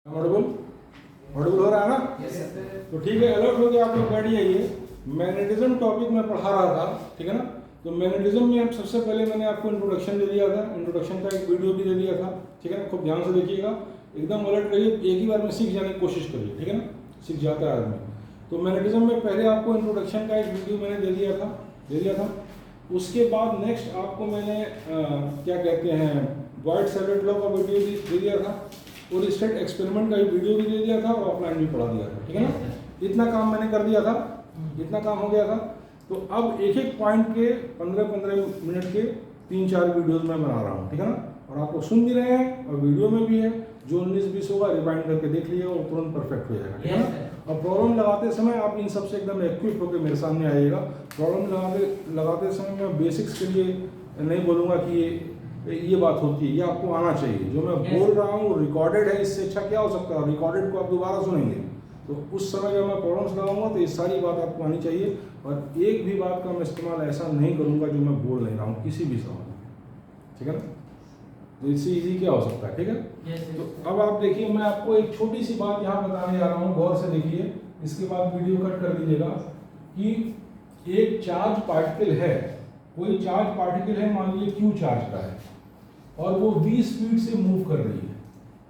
Audible Audible हो रहा है ना? तो ठीक है, अलर्ट हो गया आप लोग, बैठ जाइए। मैग्नेटिज्म टॉपिक में पढ़ा रहा था, ठीक है ना। तो मैग्नेटिज्म में सबसे पहले मैंने आपको इंट्रोडक्शन दे दिया था, इंट्रोडक्शन का एक वीडियो भी दे दिया था, ठीक है ना। खूब ध्यान से देखिएगा, एकदम अलर्ट रहिए, एक ही बार में सीख जाने की कोशिश करिए, ठीक है ना, सीख जाता है आदमी। तो मैग्नेटिज्म में पहले आपको इंट्रोडक्शन का एक वीडियो मैंने दे दिया था। उसके बाद नेक्स्ट आपको मैंने क्या कहते हैं, बॉयड सैवर्ट लॉ का वीडियो भी दे दिया था, और स्टेट एक्सपेरिमेंट का वीडियो भी दे दिया था, और ऑफलाइन भी पढ़ा दिया था, ठीक है ना। इतना काम मैंने कर दिया था, इतना काम हो गया था। तो अब एक एक पॉइंट के 15-15 मिनट के 3-4 वीडियोस मैं बना रहा हूँ, ठीक है ना। और आप लोग सुन भी रहे हैं और वीडियो में भी है। जो 19-20 होगा रिवाइंड करके देख लीजिएगा, वो तुरंत परफेक्ट हो जाएगा, ठीक है ना। और प्रॉब्लम लगाते समय आप इन सबसे एकदम एक्विप होकर मेरे सामने आइएगा। प्रॉब्लम लगाते समय मैं बेसिक्स के लिए नहीं बोलूँगा कि ये बात होती है, ये आपको आना चाहिए। जो मैं बोल रहा हूँ रिकॉर्डेड है, इससे अच्छा क्या हो सकता है। रिकॉर्डेड को आप दोबारा सुनेंगे तो उस समय जब मैं प्रॉब्लम्स लगाऊंगा तो ये सारी बात आपको आनी चाहिए। और एक भी बात का मैं इस्तेमाल ऐसा नहीं करूँगा जो मैं बोल नहीं रहा हूँ किसी भी सवाल में, ठीक है ना। तो इससे ईजी क्या हो सकता है, ठीक है। तो अब आप देखिए, मैं आपको एक छोटी सी बात यहाँ बताने जा रहा हूँ, गौर से देखिए। इसके बाद वीडियो कट कर दीजिएगा। कि एक चार्ज पार्टिकल है, कोई चार्ज पार्टिकल है, मान लीजिए क्यू चार्ज का है, और वो v स्पीड से मूव कर रही है।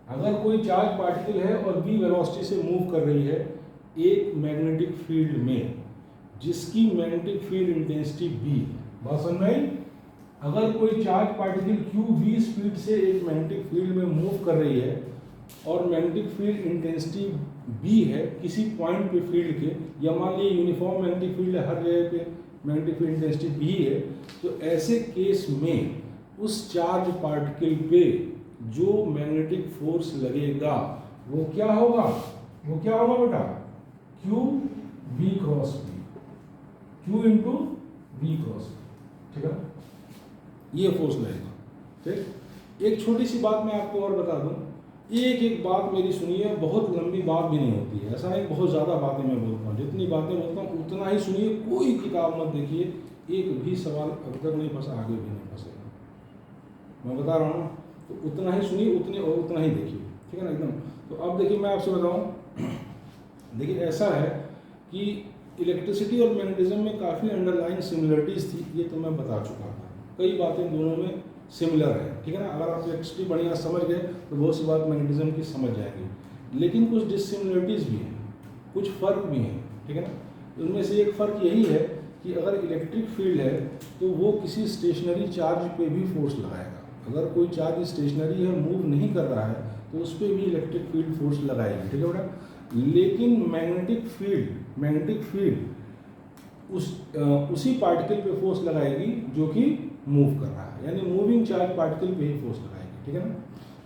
अगर कोई चार्ज पार्टिकल है और v वेलोसिटी से मूव कर रही है एक मैग्नेटिक फील्ड में, जिसकी मैग्नेटिक फील्ड इंटेंसिटी b, बात समझ में आई। अगर कोई charge particle q v speed से एक मैग्नेटिक फील्ड में मूव कर रही है और मैग्नेटिक फील्ड इंटेंसिटी b है किसी पॉइंट पे फील्ड के, या मान लीजिए यूनिफॉर्म मैग्नेटिक फील्ड है, हर जगह पे मैग्नेटिक फील्ड इंटेंसिटी b है, तो ऐसे केस में उस चार्ज पार्टिकल पे जो मैग्नेटिक फोर्स लगेगा वो क्या होगा, बेटा, Q V cross B, Q into V cross B, ठीक है। ये फोर्स लगेगा, ठीक। एक छोटी सी बात मैं आपको और बता दूं, एक एक बात मेरी सुनिए, बहुत लंबी बात भी नहीं होती है, ऐसा नहीं बहुत ज़्यादा बातें मैं बोलता हूँ, जितनी बातें बोलता हूँ उतना ही सुनिए, कोई किताब मत देखिए, एक भी सवाल अब तक नहीं फंसा, आगे भी नहीं फंसेगा, मैं बता रहा हूँ। तो उतना ही सुनिए, उतना ही देखिए, ठीक है ना, एकदम। तो अब देखिए, मैं आपसे बताऊँ, देखिए ऐसा है कि इलेक्ट्रिसिटी और मैग्नेटिज्म में काफ़ी अंडरलाइन सिमिलरिटीज़ थी, ये तो मैं बता चुका था। कई बातें दोनों में सिमिलर है, ठीक है ना। अगर आप इलेक्ट्रिसिटी बढ़िया समझ गए तो बहुत सी बात मैग्नेटिज्म की समझ जाएंगे, लेकिन कुछ डिससिमिलरिटीज़ भी हैं, कुछ फ़र्क भी हैं, ठीक है ना। उनमें से एक फ़र्क यही है कि अगर इलेक्ट्रिक फील्ड है तो वो किसी स्टेशनरी चार्ज पे भी फोर्स लगाएगा। अगर कोई चार्ज स्टेशनरी है, मूव नहीं कर रहा है, तो उस पर भी इलेक्ट्रिक फील्ड फोर्स लगाएगी, ठीक है बेटा। लेकिन मैग्नेटिक फील्ड उसी पार्टिकल पे फोर्स लगाएगी जो कि मूव कर रहा है, यानी मूविंग चार्ज पार्टिकल पे ही फोर्स लगाएगी, ठीक है ना।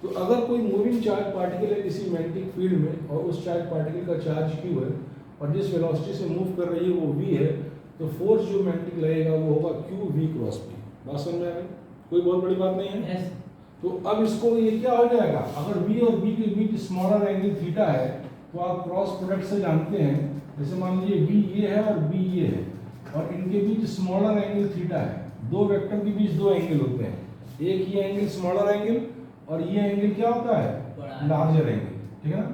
तो अगर कोई मूविंग चार्ज पार्टिकल है किसी मैग्नेटिक फील्ड में, और उस चार्ज पार्टिकल का चार्ज q है, और जिस वेलोसिटी से मूव कर रही है वो v है, तो फोर्स जो मैग्नेटिक लगेगा वो होगा Q V क्रॉस B। बात समझ में आ गई, कोई बहुत बड़ी बात नहीं है। तो अब इसको ये क्या हो जाएगा, अगर V और B के बीच स्मॉलर एंगल थीटा है, तो आप क्रॉस प्रोडक्ट से जानते हैं, जैसे मान लीजिए V ये है और B ये है, और इनके बीच स्मॉलर एंगल थीटा है। दो वेक्टर के बीच दो एंगल होते हैं, एक ये एंगल स्मॉलर एंगल, और ये एंगल क्या होता है, लार्जर एंगल, ठीक है ना।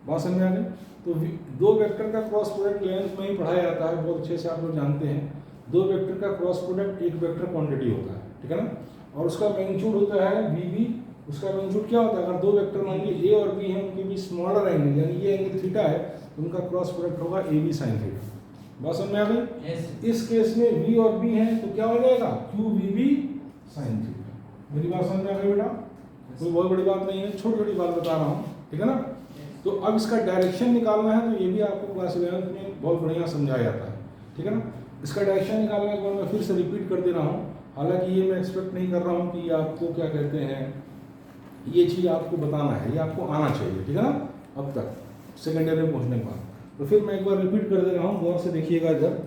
बात समझ में आ गई। तो दो वेक्टर का क्रॉस प्रोडक्ट इलेवेंथ में ही पढ़ाया जाता है, बहुत अच्छे से आप लोग जानते हैं। दो वेक्टर का क्रॉस प्रोडक्ट एक वेक्टर क्वांटिटी होता है, ठीक है ना, और उसका मैग्नीट्यूड होता है VB। उसका मैग्नीट्यूड क्या होता है, अगर दो वेक्टर मान लीजिए A और B हैं, उनके बीच स्मॉलर एंगल यानी ये एंगल थीटा है, तो उनका क्रॉस प्रोडक्ट होगा AB साइन थीटा। बात समझ में आ गई। इस केस में V और B हैं तो क्या हो जाएगा, QVB साइन थीटा। मेरी बात समझ में आ गई बेटा, कोई बहुत बड़ी बात नहीं है, छोटी छोटी बात बता रहा हूँ, ठीक है ना। तो अब इसका डायरेक्शन निकालना है, तो ये भी आपको क्लास 11 में बहुत बढ़िया समझाया जाता है, ठीक है ना। इसका डायरेक्शन निकालने के बाद मैं फिर से रिपीट कर दे रहा हूँ, हालांकि ये मैं एक्सपेक्ट नहीं कर रहा हूँ कि आपको क्या कहते हैं, ये चीज़ आपको बताना है, ये आपको आना चाहिए, ठीक है ना, अब तक सेकेंड ईयर में पहुँचने के बाद। तो फिर मैं एक बार रिपीट कर दे रहा हूँ, गौर से देखिएगा इधर।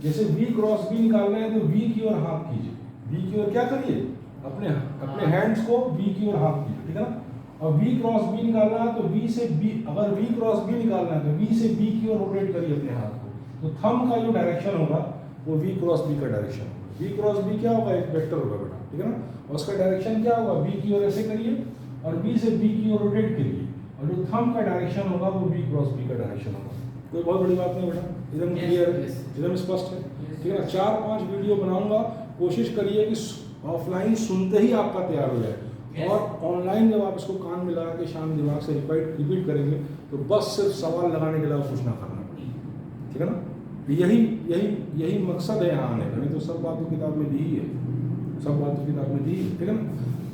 जैसे V क्रॉस B निकालना है तो V की ओर हाफ कीजिए, V की ओर क्या करिए, अपने हैंड्स को V की ओर हाफ कीजिए, ठीक है ना। और V क्रॉस B निकालना है तो V से B, अगर V क्रॉस B निकालना है तो V से B की ओर रोटेट करिए अपने हाथ को, तो थंब का जो डायरेक्शन होगा वो V क्रॉस B का डायरेक्शन होगा। V क्रॉस B क्या होगा, एक वेक्टर होगा बेटा, ठीक है ना, और उसका डायरेक्शन क्या होगा, B की ओर ऐसे करिए, और B से B की ओर रोटेट करिए, और जो थंब का डायरेक्शन होगा वो बी क्रॉस बी का डायरेक्शन होगा। कोई बहुत बड़ी बात नहीं बेटा, एकदम क्लियर है, एकदम स्पष्ट है, ठीक है ना। 4-5 वीडियो बनाऊंगा, कोशिश करिए कि ऑफलाइन सुनते ही आपका तैयार हो जाए, और ऑनलाइन जब आप इसको कान में लगा के शांत दिमाग से रिपीट करेंगे तो बस सिर्फ सवाल लगाने के अलावा कुछ ना करना पड़ेगा, ठीक है ना। यही यही यही मकसद है यहाँ आने का, नहीं तो सब बात तो किताब में दी ही है, सब बात तो किताब में दी है, ठीक है ना।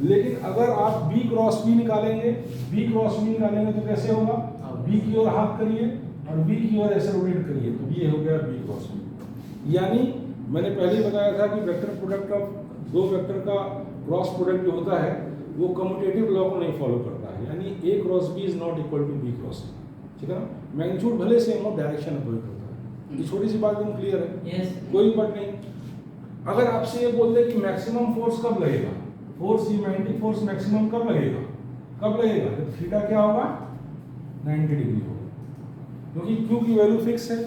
लेकिन अगर आप बी क्रॉस बी निकालेंगे, बी क्रॉस बी निकालेंगे तो कैसे होगा, बी की ओर हाथ करिए और बी की ओर ऐसे रोटेट करिए, तो ये हो गया बी क्रॉस बी। यानी मैंने पहले ही बताया था कि वेक्टर प्रोडक्ट ऑफ दो वेक्टर का क्रॉस प्रोडक्ट जो होता है वो कम्यूटेटिव लॉ को नहीं फॉलो करता है, यानी A cross B is not equal to B cross A, ठीक है ना। मैग्नीट्यूड भले सेम हो, डायरेक्शन अपोजिट होता है। ये छोटी सी बात एकदम क्लियर है, कोई बट नहीं। अगर आपसे ये बोल दे कि मैक्सिमम फोर्स कब लगेगा, फोर्स ये मैग्नेटिक फोर्स मैक्सिमम कब लगेगा, कब लगेगा, जब थीटा क्या होगा 90 डिग्री होगा, क्योंकि क्यू की वैल्यू फिक्स है,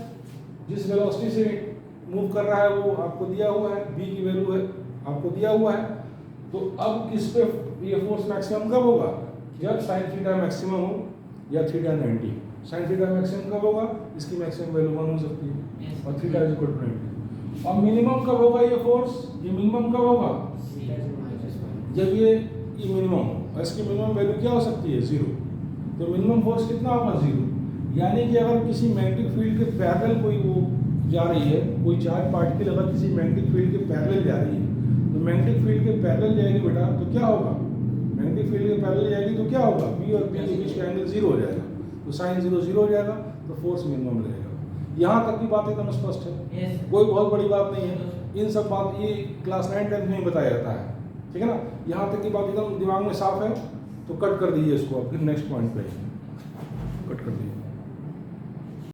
जिस वेलोसिटी से मूव कर रहा है वो आपको दिया हुआ है, बी की वैल्यू है आपको दिया हुआ है। तो अब किस पे ये फोर्स मैक्सिमम कब होगा, जब साइन थीटा मैक्सिमम हो या थीटा 90। साइन थीटा मैक्सिमम कब होगा, इसकी मैक्सिमम वैल्यू 1 हो सकती है और थीटा इज इक्वल टू 90। और मिनिमम कब होगा ये फोर्स, ये मिनिमम कब होगा, जब ये मिनिमम हो, और इसकी मिनिमम वैल्यू क्या हो सकती है 0। तो मिनिमम फोर्स कितना होगा 0। यानी कि अगर किसी मैग्नेटिक फील्ड के पैरेलल कोई वो जा रही है, कोई चार्ज पार्टिकल अगर किसी मैग्नेटिक फील्ड के पैरेलल जा रही है, तो मैग्नेटिक फील्ड के पैरेलल जाएगी बेटा तो क्या होगा, मैग्नेटिक फील्ड के पैरेलल जाएगी तो क्या होगा, बी और पी के बीच का एंगल 0 हो जाएगा, तो साइन 0 0 हो जाएगा, तो फोर्स मिनिमम रहेगा। यहाँ तक की बात एकदम स्पष्ट है, कोई बहुत बड़ी बात नहीं है। इन सब बात ये क्लास 9-10 में ही बताया जाता है, ठीक है ना। यहाँ तक की बात एकदम दिमाग में साफ है, तो कट कर दीजिए इसको, अब फिर नेक्स्ट पॉइंट पे कट कर दीजिए।